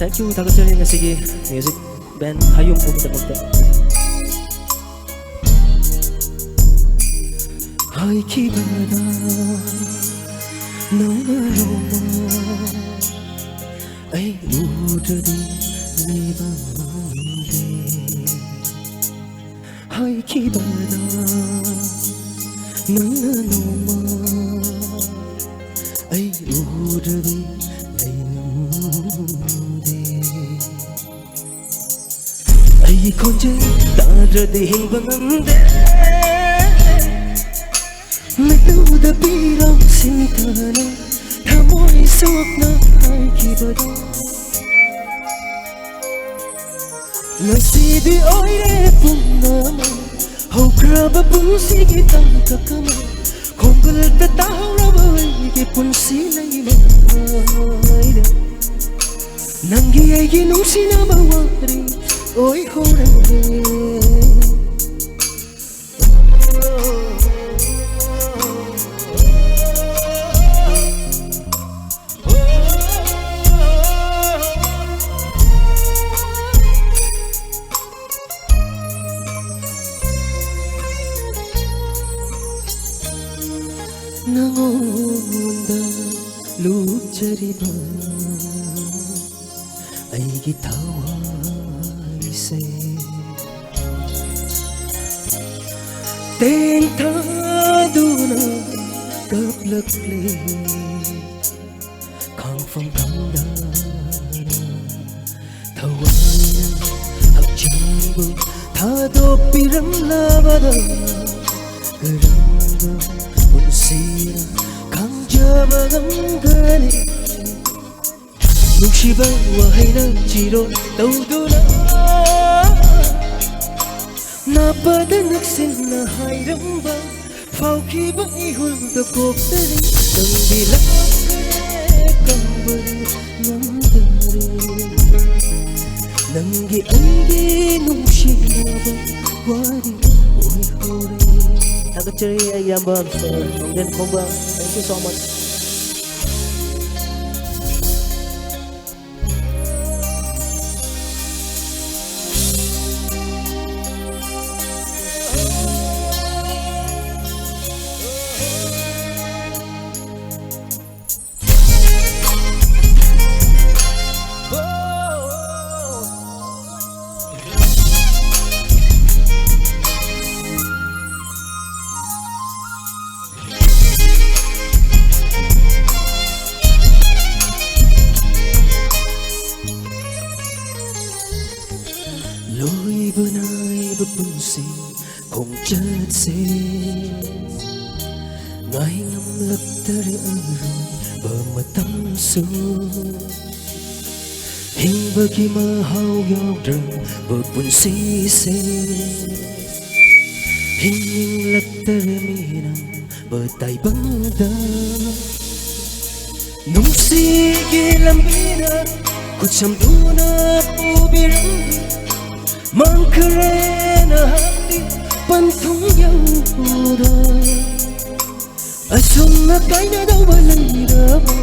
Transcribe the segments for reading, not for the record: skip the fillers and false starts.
Thank you 다그철이 ngasi기 music band hayum pumudamagda 하이키바다 너무로마 ai 우드디 리바운데 하이키바다 너무로마 ai 우드디 ai konje tarade hingbangamde metuda piram sintana thamoi sokna haikibada nasidi oire punama hokraba punsigi tamtakama kongal ta tahraba gi punsi laima nangi aigi nungsina mawari oi hore nangonda luchariba aigi thawai se ten thaduna kaplakle khang from kamda thawai hakchimbu thado piram lavada karanga punsira kangjabagangani nungsiba wahayna chiro tawduna napada naksinna hayramba fawkiba ihulda koktari nangbilakare kambari nandare nangi aigi nungsinaba wari oi hore Takachari Ayamba then Komba. Thank you so much. Lối bữa nay bữa punsi không chết xe ngay ngắm lấp tari rồi bờ mà tâm su hình bờ kia mà hao yao rừng bờ punsi xe hình lấp tari mi nằm bờ tay băng đa nung si kia làm bina kucham duna ubiram Mangkarena hati pantung yang muda Asumna kaina daw balay raba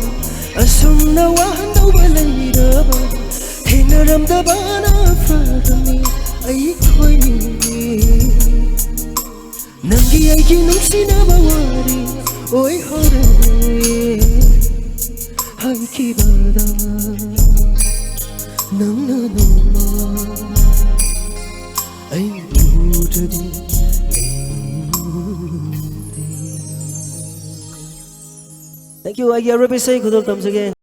Asumna wahan daw balay raba Hinaramdaman na farami ay ko'y Nanggi ay ginong sinabawari Oy hore Ay kibada Nang nanoma ai udadi Thank you, I represent Kudol Tamsage.